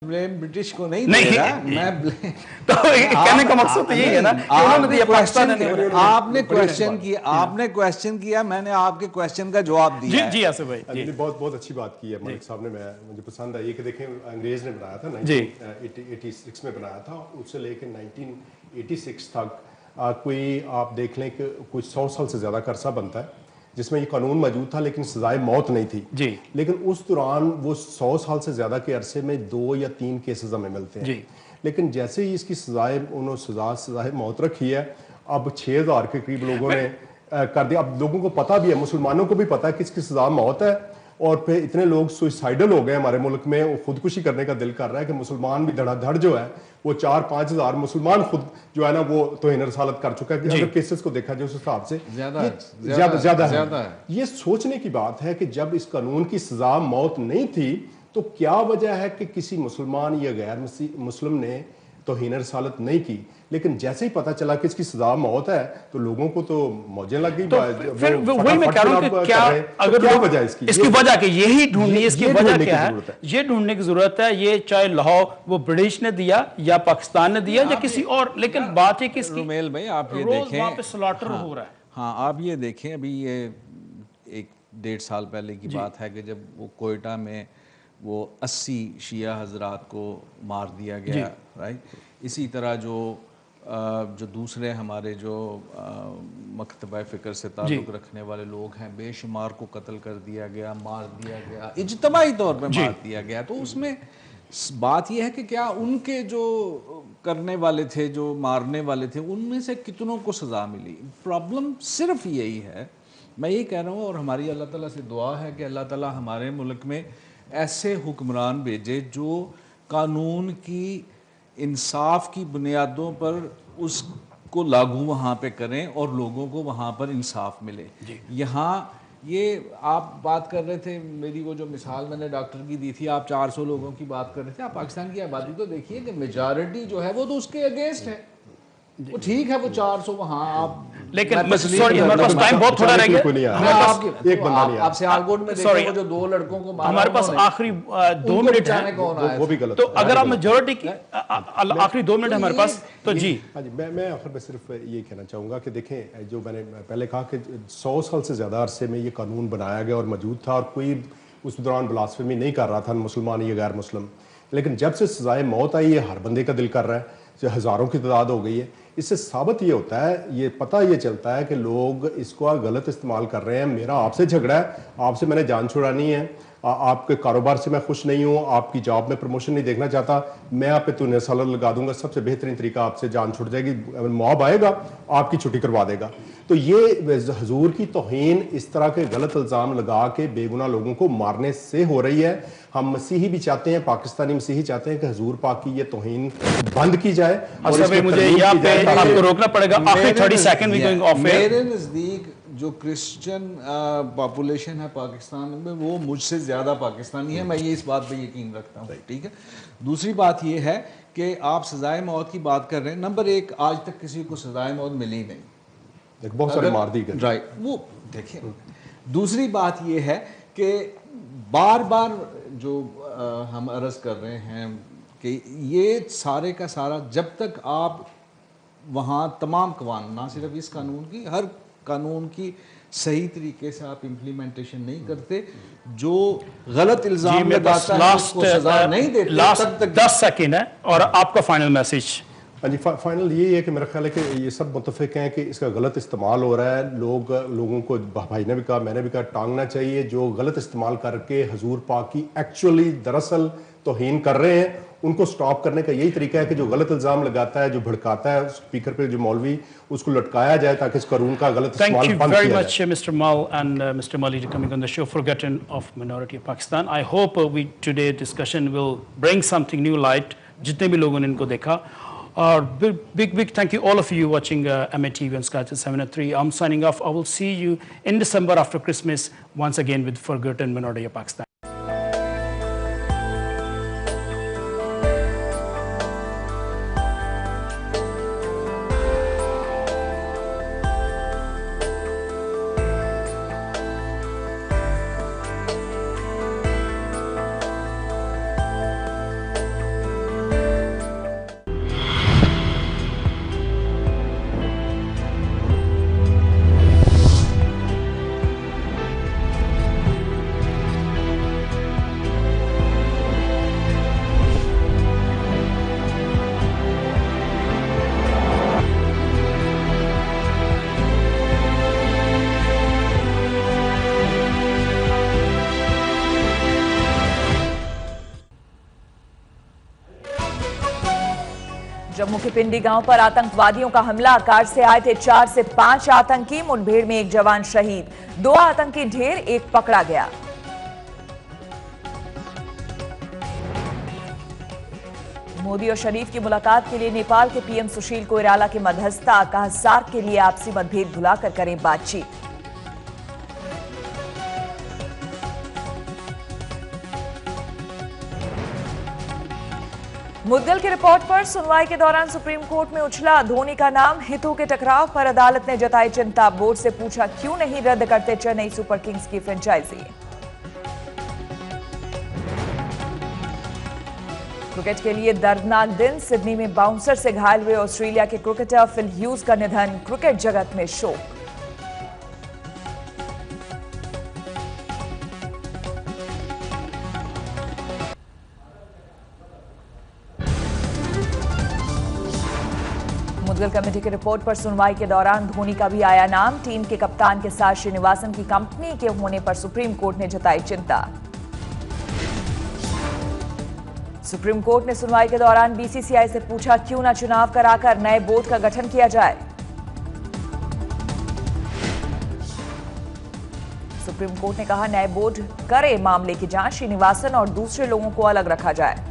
Blame British को नहीं दे रहा मैं तो कहने का मकसद तो यही है ना, आपने क्वेश्चन किया, मैंने आपके क्वेश्चन का जवाब दिया। जी आसिफ भाई, बहुत बहुत अच्छी बात की है मलिक साहब ने। मुझे पसंद आई कि देखें अंग्रेज ने बनाया था 1986 में बनाया था, उससे लेकर 1986 तक कोई आप देख लें कि कोई 100 साल से ज्यादा का अरसा बनता है जिसमें ये कानून मौजूद था, लेकिन सजाए मौत नहीं थी जी। लेकिन उस दौरान वो 100 साल से ज्यादा के अरसे में 2 या 3 केसेस हमें मिलते हैं जी। लेकिन जैसे ही इसकी उन्होंने सजाए मौत रखी है, अब 6000 के करीब लोगों ने कर दिया। अब लोगों को पता भी है, मुसलमानों को भी पता है कि इसकी सजा मौत है, और फिर इतने लोग सुइसाइडल हो गए हमारे मुल्क में, वो खुदकुशी करने का दिल कर रहा है कि मुसलमान भी धड़ाधड़ जो है वो 4-5 हज़ार मुसलमान खुद जो है ना वो तौहीन रसालत कर चुका है। कि अगर केसेस को देखा जाए उस हिसाब से ज्यादा है। ये सोचने की बात है कि जब इस कानून की सजा मौत नहीं थी तो क्या वजह है कि किसी मुसलमान या गैर मुस्लिम ने तौहीन रसालत नहीं की, लेकिन जैसे ही पता चला कि इसकी सजा मौत है तो लोगों को तो मौजें लग गई। तो फिर वही मैं कह रहा हूं कि क्या अगर क्या वजह इसकी वजह क्या, यही ढूंढनी, इसकी वजह क्या है, ये ढूंढने की जरूरत है। ये चाहे लाहौर वो ब्रिटिश ने दिया या पाकिस्तान ने दिया या किसी और, लेकिन बात है कि रुमेल भाई आप ये देखें वहां पे स्लॉटर हो रहा है। हाँ आप ये देखें, अभी ये 1-1.5 साल पहले की बात है कि जब वो कोयटा में वो 80 शिया हजरात को मार दिया गया, राइट। इसी तरह जो दूसरे हमारे जो मकतबा फ़िक्र से ताल्लुक़ रखने वाले लोग हैं, बेशुमार को कत्ल कर दिया गया, मार दिया गया, इज्तमाही तौर पे मार दिया गया। तो उसमें बात यह है कि क्या उनके जो करने वाले थे, जो मारने वाले थे, उनमें से कितनों को सज़ा मिली? प्रॉब्लम सिर्फ यही है, मैं यही कह रहा हूँ, और हमारी अल्लाह ताला से दुआ है कि अल्लाह ताला हमारे मुल्क में ऐसे हुक्मरान भेजे जो कानून की इंसाफ की बुनियादों पर उसको लागू वहाँ पे करें और लोगों को वहाँ पर इंसाफ मिले। यहाँ ये आप बात कर रहे थे, मेरी वो जो मिसाल मैंने डॉक्टर की दी थी, आप 400 लोगों की बात कर रहे थे। आप पाकिस्तान की आबादी तो देखिए कि मेजॉरिटी जो है वो तो उसके अगेंस्ट है। वो ठीक है वो 400 वहाँ आप, लेकिन सॉरी हमारे पास टाइम बहुत थोड़ा रह गया। एक बंदा नहीं आप सियालकोट में देखो वो जो 2 लड़कों को मारा, हमारे पास आखिरी 2 मिनट है, वो भी गलत। तो अगर आप मेजॉरिटी की आखिरी 2 मिनट हमारे पास, तो जी हाँ जी, मैं आखिर में सिर्फ ये कहना चाहूँगा कि देखें, जो मैंने पहले कहा कि 100 साल से ज़्यादा अरसे में ये कानून बनाया गया और मौजूद था, और कोई उस दौरान ब्लास्फेमी नहीं कर रहा था, मुसलमान या गैर मुस्लिम। लेकिन जब से सजाए मौत आई है, हर बंदे का दिल कर रहा है, जो हज़ारों की तादाद हो गई है। इससे साबित ये होता है, ये पता ये चलता है कि लोग इसको गलत इस्तेमाल कर रहे हैं। मेरा आपसे झगड़ा है, आपसे मैंने जान छुड़ानी है, आपके कारोबार से मैं खुश नहीं हूँ, आपकी जॉब में प्रमोशन नहीं देखना चाहता, मैं आप पे तूने साल लगा दूंगा, सबसे बेहतरीन तरीका आपसे जान छुट जाएगी, मौब आएगा आपकी छुट्टी करवा देगा। तो ये हुजूर की तौहीन इस तरह के गलत इल्ज़ाम लगा के बेगुनाह लोगों को मारने से हो रही है। हम मसीही भी चाहते हैं, पाकिस्तानी मसीही चाहते हैं कि हुजूर पाक की ये तौहीन बंद की जाए। और मुझे यहाँ पे आपको रोकना पड़ेगा, आखिरी 30 सेकंड वी गोइंग ऑफ। मेरे नज़दीक जो क्रिश्चियन पॉपुलेशन है पाकिस्तान में, वो मुझसे ज़्यादा पाकिस्तानी है, मैं ये इस बात पे यकीन रखता हूँ, ठीक है। दूसरी बात ये है कि आप सजाए मौत की बात कर रहे हैं। नंबर 1, आज तक किसी को सजाए मौत मिली नहीं, बहुत सारे मार दी गई, राइट। वो देखिए, दूसरी बात ये है कि बार बार जो हम अर्ज कर रहे हैं कि ये सारे का सारा, जब तक आप वहाँ तमाम कानून, ना सिर्फ इस कानून की, हर कानून की सही तरीके से आप इम्प्लीमेंटेशन नहीं करते, जो गलत इल्जाम लगाता है उसको सजा नहीं देते। लास्ट 10 सेकंड है और आपका फाइनल मैसेज। हाँ जी, फाइनल ये है कि मेरा ख्याल है कि ये सब मुतफिक हैं कि इसका गलत इस्तेमाल हो रहा है। लोगों को, भाई ने भी कहा, मैंने भी कहा, टांगना चाहिए। जो गलत इस्तेमाल करके हुजूर पाक की एक्चुअली दरअसल तौहीन कर रहे हैं, उनको स्टॉप करने का यही तरीका है कि जो गलत इल्ज़ाम लगाता है, जो भड़काता है, स्पीकर पे जो मौलवी, उसको लटकाया जाए ताकि इस कानून का गलत इस्तेमाल बंद किया जाए। Thank you very much, Mr. Mal and Mr. Mali, for coming on the show, Forgotten of Minority of Pakistan. I hope today discussion will bring something new light, जितने भी लोगों ने इनको देखा। और big thank you all of you watching MATV on Sky 7 at 3. I'm signing off. I will see you in December after Christmas once again with Forgotten Minority of Pakistan. Jammu के पिंडी गांव पर आतंकवादियों का हमला। कार से आए थे 4 से 5 आतंकी। मुठभेड़ में एक जवान शहीद, 2 आतंकी ढेर, एक पकड़ा गया। मोदी और शरीफ की मुलाकात के लिए नेपाल के पीएम सुशील कोइराला की मध्यस्थता। कहा सार्क के लिए आपसी मतभेद भुलाकर करें बातचीत। मुद्गल की रिपोर्ट पर सुनवाई के दौरान सुप्रीम कोर्ट में उछला धोनी का नाम। हितों के टकराव पर अदालत ने जताई चिंता। बोर्ड से पूछा क्यों नहीं रद्द करते चेन्नई सुपर किंग्स की फ्रेंचाइजी। क्रिकेट के लिए दर्दनाक दिन। सिडनी में बाउंसर से घायल हुए ऑस्ट्रेलिया के क्रिकेटर फिल ह्यूज का निधन। क्रिकेट जगत में शोक। मुद्गल कमेटी की रिपोर्ट पर सुनवाई के दौरान धोनी का भी आया नाम। टीम के कप्तान के साथ श्रीनिवासन की कंपनी के होने पर सुप्रीम कोर्ट ने जताई चिंता। सुप्रीम कोर्ट ने सुनवाई के दौरान बीसीसीआई से पूछा क्यों न चुनाव कराकर नए बोर्ड का गठन किया जाए। सुप्रीम कोर्ट ने कहा नए बोर्ड करे मामले की जांच। श्रीनिवासन और दूसरे लोगों को अलग रखा जाए।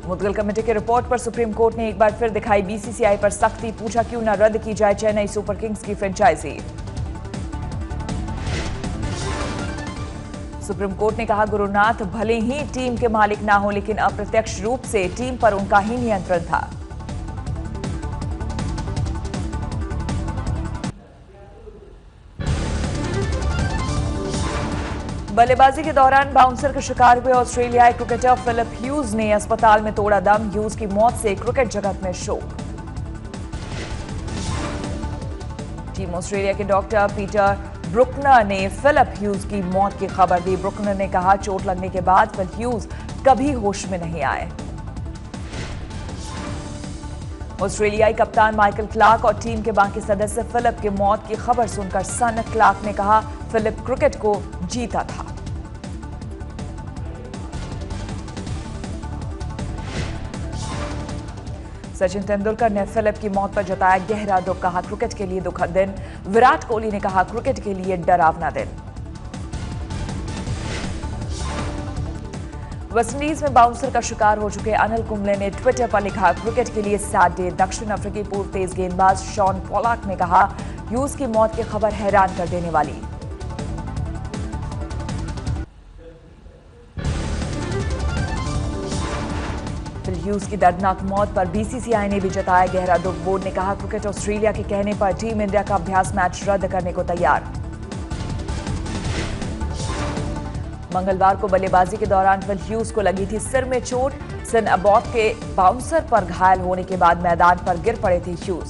मुद्गल कमेटी की रिपोर्ट पर सुप्रीम कोर्ट ने एक बार फिर दिखाई बीसीसीआई पर सख्ती। पूछा क्यों न रद्द की जाए चेन्नई सुपर किंग्स की फ्रेंचाइजी। सुप्रीम कोर्ट ने कहा गुरुनाथ भले ही टीम के मालिक ना हो, लेकिन अप्रत्यक्ष रूप से टीम पर उनका ही नियंत्रण था। बल्लेबाजी के दौरान बाउंसर का शिकार हुए ऑस्ट्रेलियाई क्रिकेटर फिलिप ह्यूज ने अस्पताल में तोड़ा दम। ह्यूज की मौत से क्रिकेट जगत में शोक। टीम ऑस्ट्रेलिया के डॉक्टर पीटर ब्रुकनर ने फिलिप ह्यूज की मौत की खबर दी। ब्रुकनर ने कहा चोट लगने के बाद फिल ह्यूज कभी होश में नहीं आए। ऑस्ट्रेलियाई कप्तान माइकल क्लार्क और टीम के बाकी सदस्य फिलिप की मौत की खबर सुनकर सन। क्लार्क ने कहा फिलिप क्रिकेट को जीता था। सचिन तेंदुलकर ने फिलिप की मौत पर जताया गहरा दुख। कहा क्रिकेट के लिए दुखद दिन। विराट कोहली ने कहा क्रिकेट के लिए डरावना दिन। वेस्टइंडीज में बाउंसर का शिकार हो चुके अनिल कुंबले ने ट्विटर पर लिखा क्रिकेट के लिए सैड डे। दक्षिण अफ्रीकी पूर्व तेज गेंदबाज शॉन पोलाक ने कहा ह्यूज की मौत की खबर हैरान कर देने वाली। फिल ह्यूज की दर्दनाक मौत पर बीसीसीआई ने भी जताया गहरा दुख। बोर्ड ने कहा क्रिकेट ऑस्ट्रेलिया के कहने पर टीम इंडिया का अभ्यास मैच रद्द करने को तैयार। मंगलवार को बल्लेबाजी के दौरान फिल ह्यूज को लगी थी सिर में चोट। सन अबॉट के बाउंसर पर घायल होने के बाद मैदान पर गिर पड़े थे ह्यूज।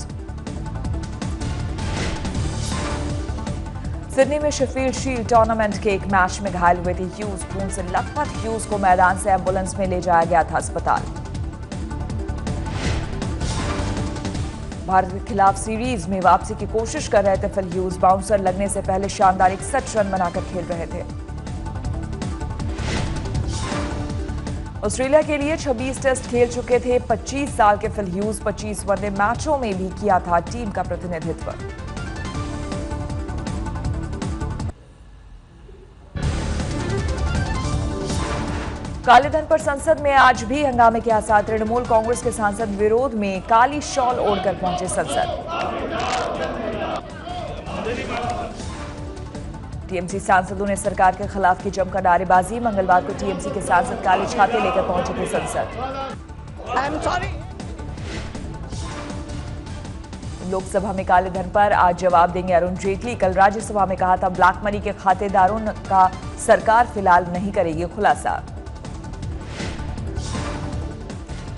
सिडनी में शेफील्ड शील्ड टूर्नामेंट के एक मैच में घायल हुए थे ह्यूज। खून से लथपथ ह्यूज को मैदान से एम्बुलेंस में ले जाया गया था अस्पताल। भारत के खिलाफ सीरीज में वापसी की कोशिश कर रहे थे फिल ह्यूज। बाउंसर लगने से पहले शानदार 61 रन बनाकर खेल रहे थे। ऑस्ट्रेलिया के लिए 26 टेस्ट खेल चुके थे 25 साल के फिल ह्यूज। 25 वनडे मैचों में भी किया था टीम का प्रतिनिधित्व। काले धन पर संसद में आज भी हंगामे के आसार। तृणमूल कांग्रेस के सांसद विरोध में काली शॉल ओढ़कर पहुंचे संसद। टीएमसी सांसदों ने सरकार के खिलाफ की जमकर नारेबाजी। मंगलवार को टीएमसी के सांसद काले छाते लेकर पहुंचे थे संसद। लोकसभा में काले धन पर आज जवाब देंगे अरुण जेटली। कल राज्यसभा में कहा था ब्लैक मनी के खातेदारों का सरकार फिलहाल नहीं करेगी खुलासा।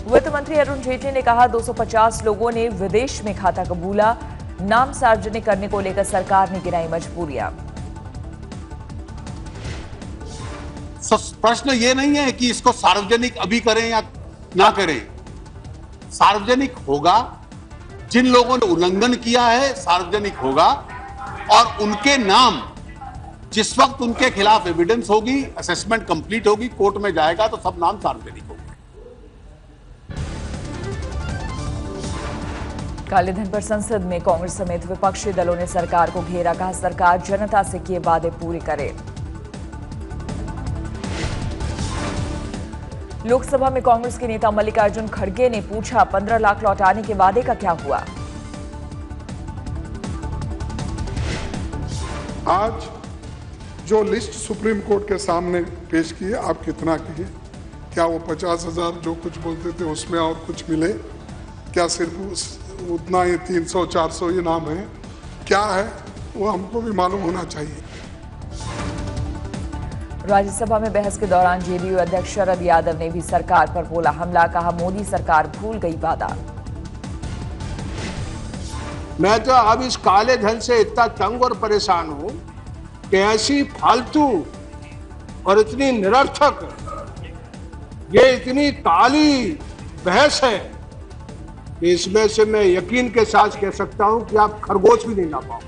वित्त मंत्री अरुण जेटली ने कहा 250 लोगों ने विदेश में खाता कबूला। नाम सार्वजनिक करने को लेकर सरकार ने गिनाई मजबूरियां। प्रश्न ये नहीं है कि इसको सार्वजनिक अभी करें या ना करें। सार्वजनिक होगा, जिन लोगों ने उल्लंघन किया है सार्वजनिक होगा, और उनके नाम जिस वक्त उनके खिलाफ एविडेंस होगी, असेसमेंट कंप्लीट होगी, कोर्ट में जाएगा तो सब नाम सार्वजनिक होगा। काले धन पर संसद में कांग्रेस समेत विपक्षी दलों ने सरकार को घेरा, कहा सरकार जनता से किए वादे पूरे करे। लोकसभा में कांग्रेस के नेता मल्लिकार्जुन खड़गे ने पूछा 15 लाख लौटाने के वादे का क्या हुआ। आज जो लिस्ट सुप्रीम कोर्ट के सामने पेश की है, आप कितना किए? क्या वो 50,000 जो कुछ बोलते थे उसमें और कुछ मिले? क्या सिर्फ उतना ही 300 400 ये नाम है? क्या है वो हमको भी मालूम होना चाहिए। राज्यसभा में बहस के दौरान जेडीयू अध्यक्ष शरद यादव ने भी सरकार पर बोला हमला, कहा मोदी सरकार भूल गई वादा। मैं तो अब इस काले धन से इतना तंग और परेशान हूं कि ऐसी फालतू और इतनी निरर्थक, ये इतनी काली बहस है कि इसमें से मैं यकीन के साथ कह सकता हूं कि आप खरगोश भी नहीं ला पाओ।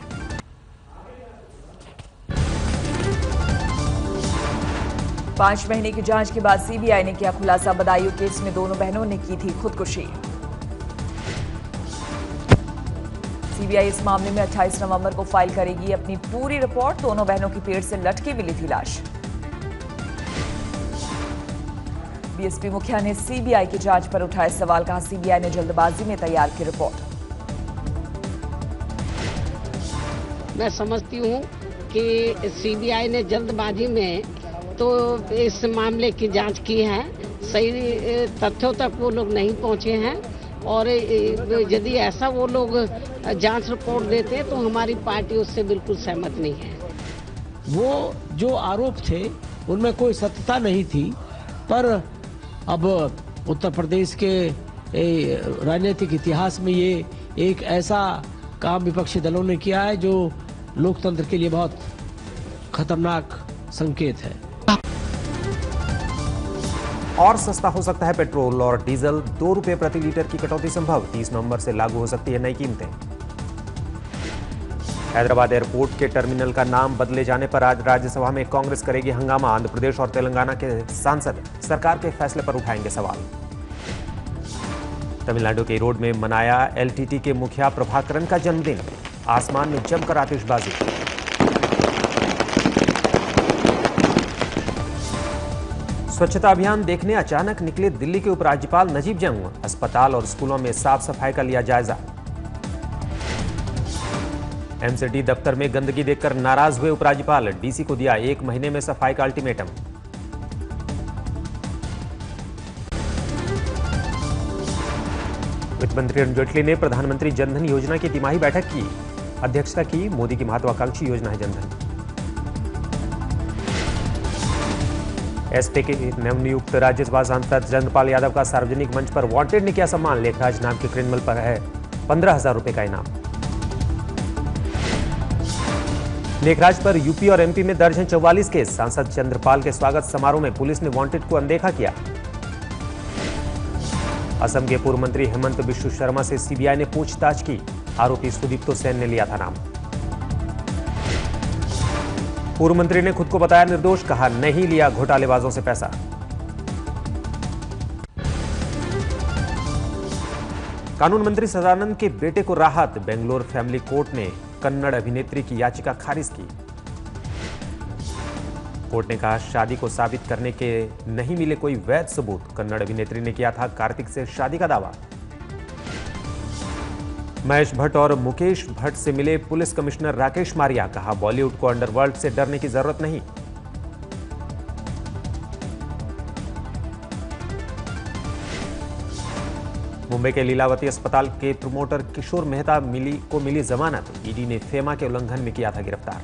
पांच महीने की जांच के बाद सीबीआई ने किया खुलासा, बदायूं केस में दोनों बहनों ने की थी खुदकुशी। सीबीआई इस मामले में 28 नवंबर को फाइल करेगी अपनी पूरी रिपोर्ट। दोनों बहनों की पेट से लटकी मिली थी लाश। बीएसपी मुखिया ने सीबीआई की जांच पर उठाए सवाल, कहा सीबीआई ने जल्दबाजी में तैयार की रिपोर्ट। मैं समझती हूं कि सीबीआई ने जल्दबाजी में तो इस मामले की जांच की है, सही तथ्यों तक वो लोग नहीं पहुंचे हैं और यदि ऐसा वो लोग जांच रिपोर्ट देते हैं तो हमारी पार्टी उससे बिल्कुल सहमत नहीं है। वो जो आरोप थे उनमें कोई सत्यता नहीं थी, पर अब उत्तर प्रदेश के राजनीतिक इतिहास में ये एक ऐसा काम विपक्षी दलों ने किया है जो लोकतंत्र के लिए बहुत खतरनाक संकेत है। और सस्ता हो सकता है पेट्रोल और डीजल, 2 रुपए प्रति लीटर की कटौती संभव। 30 नवंबर से लागू हो सकती है नई कीमतें। हैदराबाद एयरपोर्ट के टर्मिनल का नाम बदले जाने पर आज राज्यसभा में कांग्रेस करेगी हंगामा। आंध्र प्रदेश और तेलंगाना के सांसद सरकार के फैसले पर उठाएंगे सवाल। तमिलनाडु के रोड में मनाया एलटीटी के मुखिया प्रभाकरन का जन्मदिन। आसमान में जमकर आतिशबाजी। स्वच्छता अभियान देखने अचानक निकले दिल्ली के उपराज्यपाल नजीब जंग। अस्पताल और स्कूलों में साफ सफाई का लिया जायजा। एमसीडी दफ्तर में गंदगी देखकर नाराज हुए उपराज्यपाल। डीसी को दिया 1 महीने में सफाई का अल्टीमेटम। वित्त मंत्री अरुण जेटली ने प्रधानमंत्री जनधन योजना की तिमाही बैठक की। अध्यक्षता की। मोदी की महत्वाकांक्षी योजना है जनधन। एसपी के नवनियुक्त राज्यसभा सांसद चंद्रपाल यादव का सार्वजनिक मंच पर वांटेड ने किया सम्मान। लेखराज नाम के क्रिमिनल पर है 15,000 रुपए का इनाम। लेखराज पर यूपी और एमपी में दर्ज हैं 44 केस। सांसद चंद्रपाल के स्वागत समारोह में पुलिस ने वांटेड को अनदेखा किया। असम के पूर्व मंत्री हेमंत बिश्व शर्मा से सीबीआई ने पूछताछ की। आरोपी सुदीप्तो सेन ने लिया था नाम। पूर्व मंत्री ने खुद को बताया निर्दोष, कहा नहीं लिया घोटालेबाजों से पैसा। कानून मंत्री सदानंद के बेटे को राहत। बेंगलोर फैमिली कोर्ट ने कन्नड़ अभिनेत्री की याचिका खारिज की। कोर्ट ने कहा शादी को साबित करने के नहीं मिले कोई वैध सबूत। कन्नड़ अभिनेत्री ने किया था कार्तिक से शादी का दावा। महेश भट्ट और मुकेश भट्ट से मिले पुलिस कमिश्नर राकेश मारिया। कहा बॉलीवुड को अंडरवर्ल्ड से डरने की जरूरत नहीं। मुंबई के लीलावती अस्पताल के प्रमोटर किशोर मेहता को मिली जमानत। ईडी ने फेमा के उल्लंघन में किया था गिरफ्तार।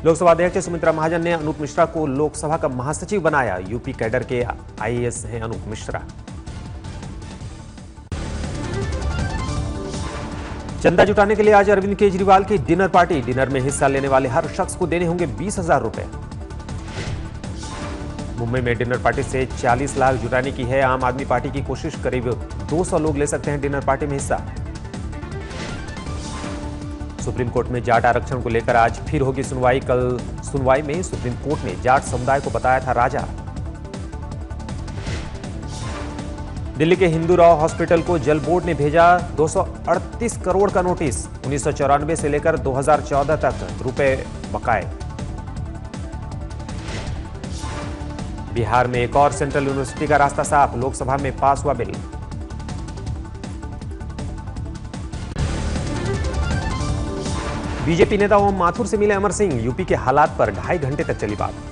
लोकसभा अध्यक्ष सुमित्रा महाजन ने अनूप मिश्रा को लोकसभा का महासचिव बनाया। यूपी कैडर के आईएएस हैं अनूप मिश्रा। चंदा जुटाने के लिए आज अरविंद केजरीवाल की डिनर पार्टी। डिनर में हिस्सा लेने वाले हर शख्स को देने होंगे 20,000 रुपए। मुंबई में डिनर पार्टी से 40 लाख जुटाने की है आम आदमी पार्टी की कोशिश। करीब 200 लोग ले सकते हैं डिनर पार्टी में हिस्सा। सुप्रीम कोर्ट में जाट आरक्षण को लेकर आज फिर होगी सुनवाई। कल सुनवाई में सुप्रीम कोर्ट ने जाट समुदाय को बताया था राजा। दिल्ली के हिंदू राव हॉस्पिटल को जल बोर्ड ने भेजा 238 करोड़ का नोटिस। 1994 से लेकर 2014 तक रुपए बकाए। बिहार में एक और सेंट्रल यूनिवर्सिटी का रास्ता साफ, लोकसभा में पास हुआ बिल। बीजेपी नेता ओम माथुर से मिले अमर सिंह, यूपी के हालात पर 2.5 घंटे तक चली बात।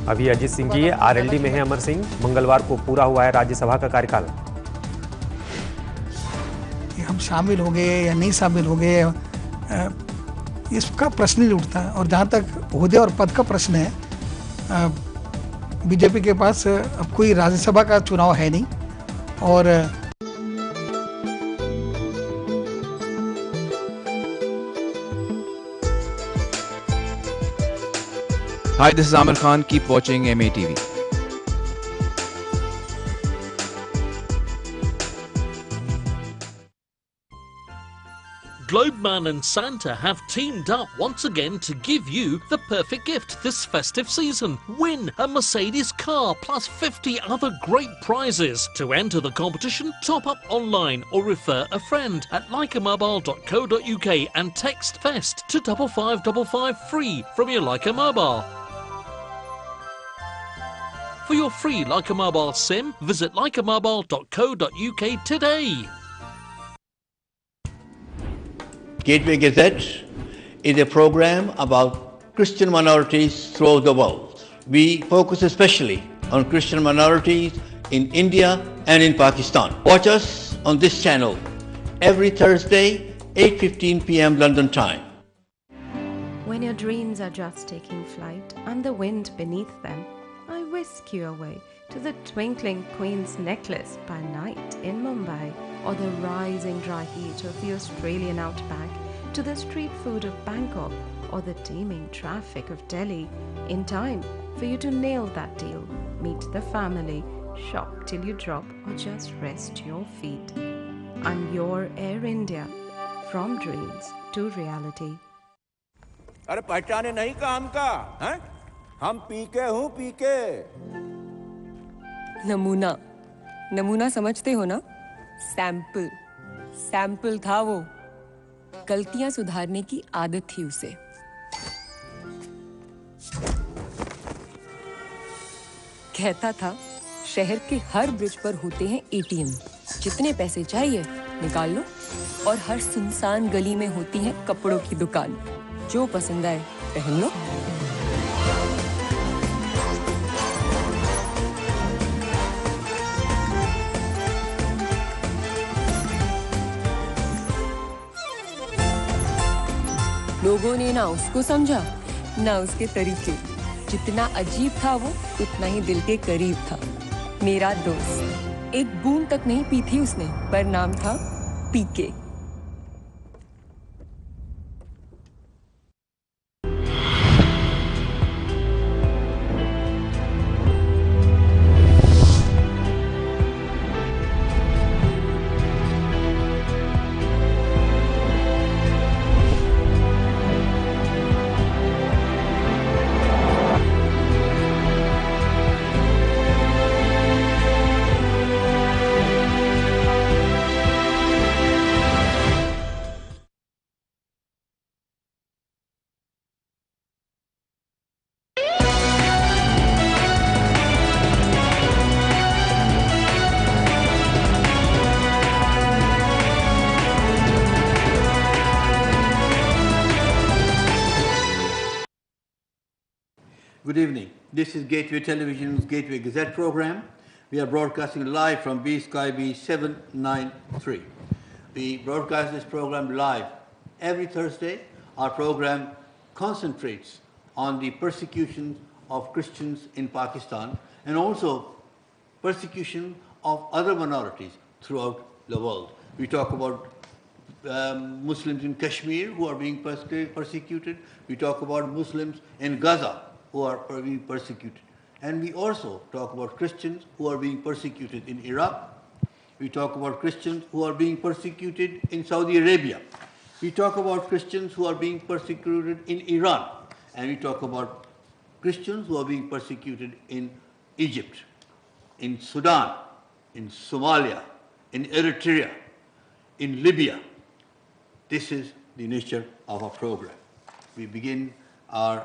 अभी अजीत सिंह जी आरएलडी में हैं अमर सिंह, मंगलवार को पूरा हुआ है राज्यसभा का कार्यकाल। हम शामिल हो गए या नहीं शामिल हो गए, इसका प्रश्न नहीं उठता। और जहाँ तक ओहदे और पद का प्रश्न है, बीजेपी के पास अब कोई राज्यसभा का चुनाव है नहीं। और Hi, this is Amir Khan. Keep watching MATV. Globeman and Santa have teamed up once again to give you the perfect gift this festive season. Win a Mercedes car plus 50 other great prizes. To enter the competition, top up online or refer a friend at leicamobile.co.uk and text FEST to 5555 free from your Leica mobile. For your free Leica mobile SIM, visit leicamobile.co.uk today. Gateway Gazette is a program about Christian minorities throughout the world. We focus especially on Christian minorities in India and in Pakistan. Watch us on this channel every Thursday, 8:15 p.m. London time. When your dreams are just taking flight and the wind beneath them, I whisk you away to the twinkling Queen's Necklace by night in Mumbai, or the rising dry heat of the Australian outback, to the street food of Bangkok, or the teeming traffic of Delhi, in time for you to nail that deal, meet the family, shop till you drop, or just rest your feet. I'm your Air India, from dreams to reality. अरे पहचाने नहीं काम का हैं? हम पीके हूँ पीके। नमूना नमूना समझते हो ना? सैंपल सैंपल था वो। गलतियां सुधारने की आदत थी उसे। कहता था शहर के हर ब्रिज पर होते हैं एटीएम, जितने पैसे चाहिए निकाल लो, और हर सुनसान गली में होती है कपड़ों की दुकान, जो पसंद आए पहन लो। लोगों ने ना उसको समझा ना उसके तरीके। जितना अजीब था वो, उतना ही दिल के करीब था। मेरा दोस्त, एक बूंद तक नहीं पी थी उसने, पर नाम था पीके। Good evening. This is Gateway Television's Gateway Gazette program. We are broadcasting live from B Sky B 793. We broadcast this program live every Thursday. Our program concentrates on the persecution of Christians in Pakistan and also persecution of other minorities throughout the world. We talk about Muslims in Kashmir who are being persecuted. We talk about Muslims in Gaza who are being persecuted. And we also talk about Christians who are being persecuted in Iraq. We talk about Christians who are being persecuted in Saudi Arabia. We talk about Christians who are being persecuted in Iran. And we talk about Christians who are being persecuted in Egypt. in Sudan, in Somalia, in Eritrea, in Libya. This is the nature of our program. We begin our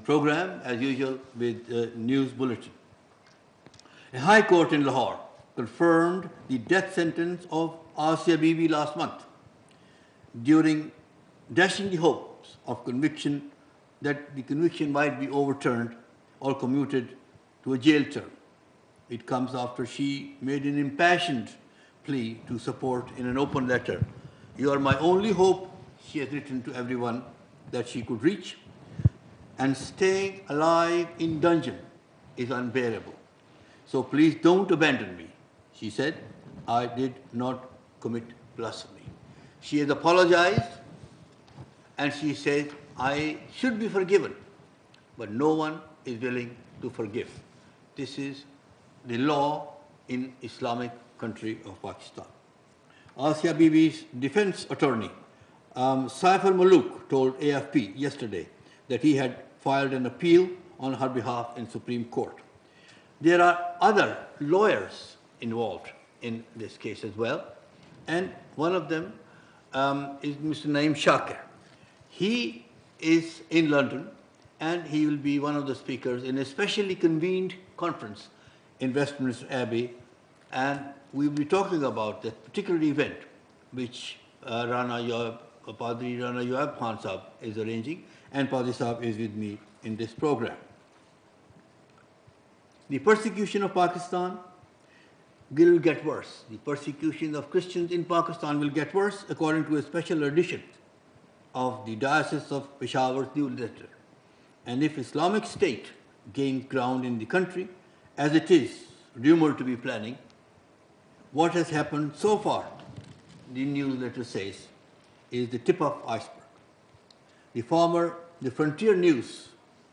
program, as usual, with a news bulletin. A high court in Lahore confirmed the death sentence of Asia Bibi last month, during dashing the hopes of conviction that the conviction might be overturned or commuted to a jail term. It comes after she made an impassioned plea to support in an open letter. "You are my only hope," she has written to everyone that she could reach, "and staying alive in dungeon is unbearable. So please don't abandon me." She said, "I did not commit blasphemy." She has apologized and she says, "I should be forgiven," but no one is willing to forgive. This is the law in Islamic country of Pakistan. Asia Bibi's defense attorney, Saif al-Malook, told AFP yesterday that he had filed an appeal on her behalf in Supreme Court. There are other lawyers involved in this case as well, and one of them is Mr. Naeem Shakir. He is in London, and he will be one of the speakers in a specially convened conference in Westminster Abbey, and we will be talking about that particular event which Padri Rana Yoab Khan Sahib is arranging, and Padri Sahib is with me in this program. The persecution of Pakistan will get worse. The persecution of Christians in Pakistan will get worse, according to a special edition of the Diocese of Peshawar's newsletter. And if Islamic State gains ground in the country, as it is rumored to be planning, what has happened so far, the newsletter says, is the tip of iceberg. The Frontier News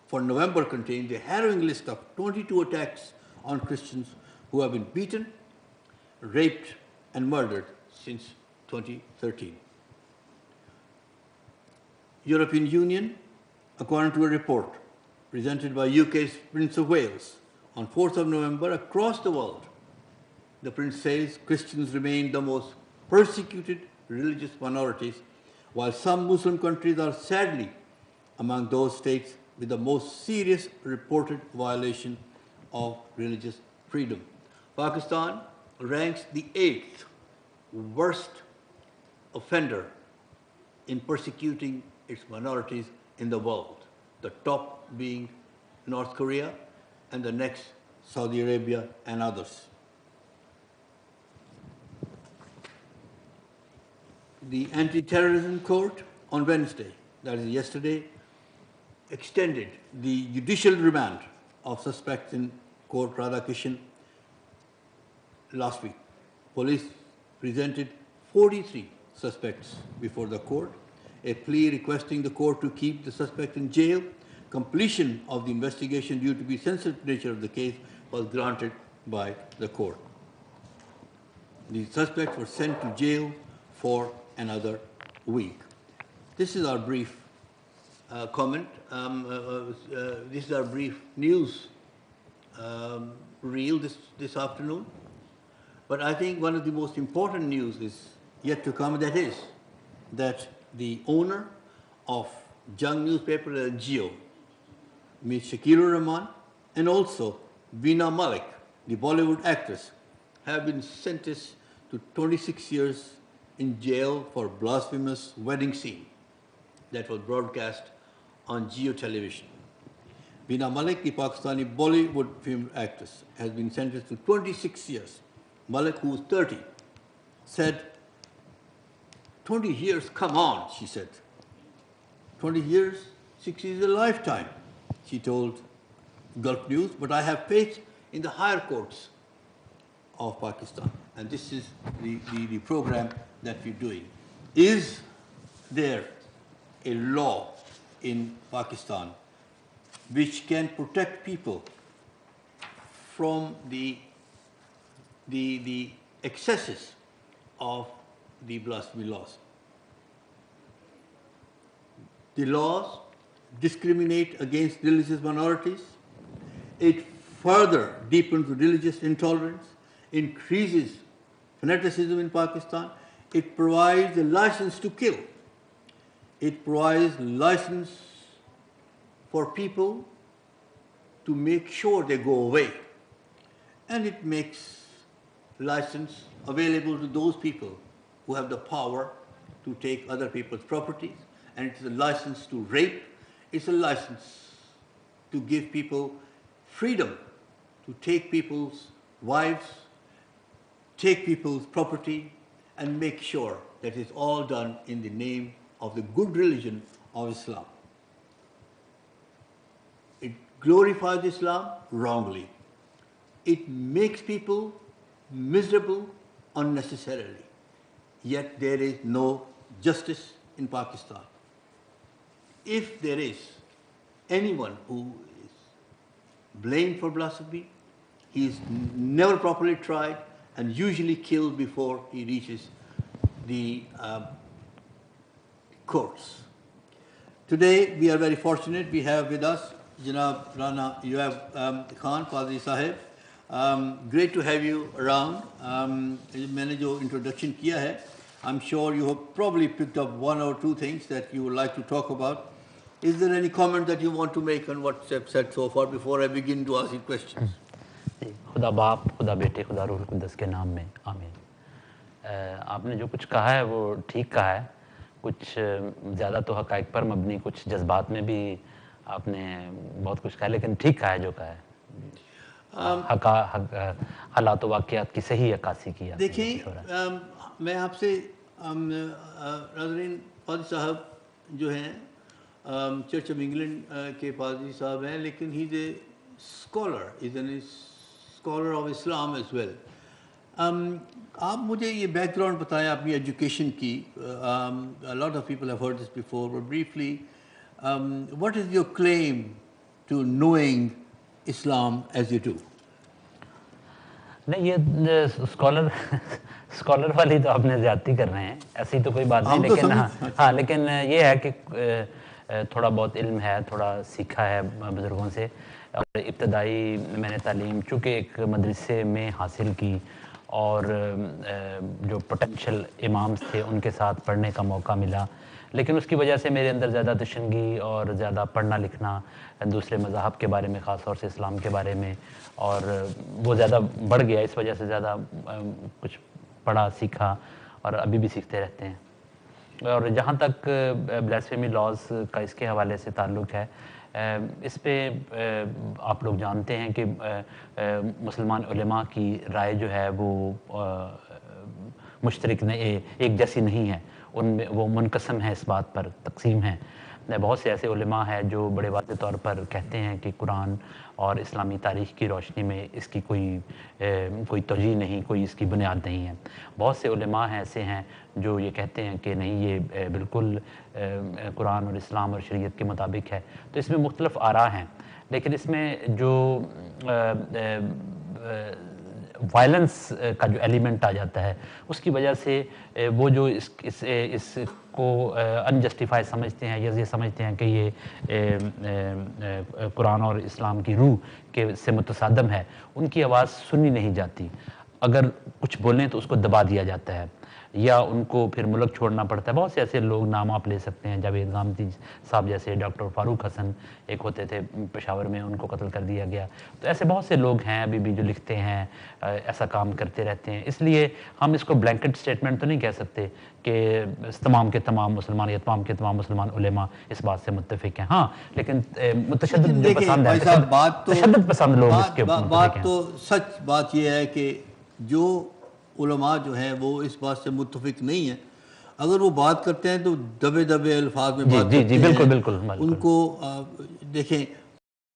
for November contained a harrowing list of 22 attacks on Christians who have been beaten, raped, and murdered since 2013. European Union, according to a report presented by UK's Prince of Wales on 4th of November, across the world, the Prince says Christians remain the most persecuted religious minorities, while some Muslim countries are sadly among those states with the most serious reported violation of religious freedom. Pakistan ranks the 8th worst offender in persecuting its minorities in the world, the top being North Korea and the next Saudi Arabia and others. The Anti-Terrorism Court on Wednesday, that is yesterday, extended the judicial remand of suspects in Court Radhakishan last week. Police presented 43 suspects before the court, a plea requesting the court to keep the suspect in jail. Completion of the investigation due to the sensitive nature of the case was granted by the court. The suspects were sent to jail for another week. This is our brief comment. This is our brief news reel this afternoon. But I think one of the most important news is yet to come. That is that the owner of Jung newspaper Geo, Ms. Shakilur Rahman, and also Veena Malik, the Bollywood actress, have been sentenced to 26 years in jail for blasphemous wedding scene that was broadcast on Geo television. Veena Malik, the Pakistani Bollywood film actress, has been sentenced to 26 years. Malik, who was 30, said, 20 years, come on, she said. 20 years, 6 years is a lifetime, she told Gulf News, but I have faith in the higher courts of Pakistan. And this is the program that we're doing. Is there a law in Pakistan which can protect people from the excesses of the blasphemy laws? The laws discriminate against religious minorities. It further deepens religious intolerance, increases fanaticism in Pakistan. It provides a license to kill. It provides license for people to make sure they go away. And it makes license available to those people who have the power to take other people's properties. And it's a license to rape. It's a license to give people freedom to take people's wives, take people's property, and make sure that it's all done in the name of the good religion of Islam. It glorifies Islam wrongly. It makes people miserable unnecessarily. Yet there is no justice in Pakistan. If there is anyone who is blamed for blasphemy, he is never properly tried and usually killed before he reaches the courts. Today we are very fortunate. We have with us Janab Rana Yoav Khan, Padri Sahib. Great to have you around. मैंने जो introduction किया है, I'm sure you have probably picked up one or two things that you would like to talk about. Is there any comment that you want to make on what I've said so far before I begin to ask you questions? खुदा बाप, खुदा बेटे, खुदा रूह कुद्दस के नाम में आमीन। आपने जो कुछ कहा है वो ठीक कहा है। कुछ ज़्यादा तो हक़ाइक़ पर मबनी, कुछ जज्बात में भी आपने बहुत कुछ कहा, लेकिन ठीक कहा है जो कहा है। हालात व वाक़ियात की सही अक्कासी की है। देखिए, मैं आपसे नाज़रीन, पादरी साहब जो हैं चर्च ऑफ इंग्लैंड के पादरी साहब हैं, लेकिन he is a scholar of Islam as well. आप मुझे ये बैकग्राउंड बताएं अपनी एजुकेशन की। A lot of people have heard this before, but briefly, what is your claim to knowing Islam as you do? नहीं, ये स्कॉलर वाली तो आपने ज़्यादती कर रहे हैं, ऐसी तो कोई बात नहीं, लेकिन हाँ, लेकिन ये है कि थोड़ा बहुत इल्म है, थोड़ा सीखा है बुज़ुर्गों से। और इब्तदाई मैंने तालीम चूँकि एक मदरसे में हासिल की और जो पोटेंशियल इमाम्स थे उनके साथ पढ़ने का मौका मिला, लेकिन उसकी वजह से मेरे अंदर ज़्यादा तशन्गी और ज़्यादा पढ़ना लिखना दूसरे मज़ाहब के बारे में, ख़ास तौर से इस्लाम के बारे में, और वो ज़्यादा बढ़ गया। इस वजह से ज़्यादा कुछ पढ़ा सीखा और अभी भी सीखते रहते हैं। और जहाँ तक ब्लास्फेमी लॉज का इसके हवाले से ताल्लुक़ है, इस पे आप लोग जानते हैं कि मुसलमान उलेमा की राय जो है वो मुश्तरक एक जैसी नहीं है, उनमें वो मुनक़सम है, इस बात पर तकसीम है। बहुत से ऐसे उलेमा है जो बड़े वाज़ेह तौर पर कहते हैं कि कुरान और इस्लामी तारीख़ की रोशनी में इसकी कोई तौजीह नहीं, कोई इसकी बुनियाद नहीं है। बहुत से उलेमा हैं ऐसे हैं जो ये कहते हैं कि नहीं, ये बिल्कुल कुरान और इस्लाम और शरीयत के मुताबिक है। तो इसमें मुख्तलिफ़ आरा हैं, लेकिन इसमें जो वायलेंस का जो एलिमेंट आ जाता है, उसकी वजह से वो जो इसको अनजस्टिफाई समझते हैं, या ये समझते हैं कि ये कुरान और इस्लाम की रूह के से मुतसादम है, उनकी आवाज़ सुनी नहीं जाती। अगर कुछ बोलें तो उसको दबा दिया जाता है या उनको फिर मुल्क छोड़ना पड़ता है। बहुत से ऐसे लोग नाम आप ले सकते हैं, जावेद गामदी साहब जैसे, डॉक्टर फारूक हसन एक होते थे पेशावर में, उनको कत्ल कर दिया गया। तो ऐसे बहुत से लोग हैं अभी भी जो लिखते हैं, ऐसा काम करते रहते हैं। इसलिए हम इसको ब्लैंकेट स्टेटमेंट तो नहीं कह सकते कि तमाम के तमाम मुसलमान या तमाम के तमाम मुसलमान उलेमा इस बात से मुत्तफिक हैं। हाँ, लेकिन मुतशद्दिद पसंद है, तशद्दुद पसंद लोग इसके बात तो सच बात यह है कि जो उलमा जो हैं वो इस बात से मुत्तफिक नहीं है। अगर वो बात करते हैं तो दबे दबे अल्फाज में बात करते हैं। बिल्कुल बिल्कुल। उनको देखें,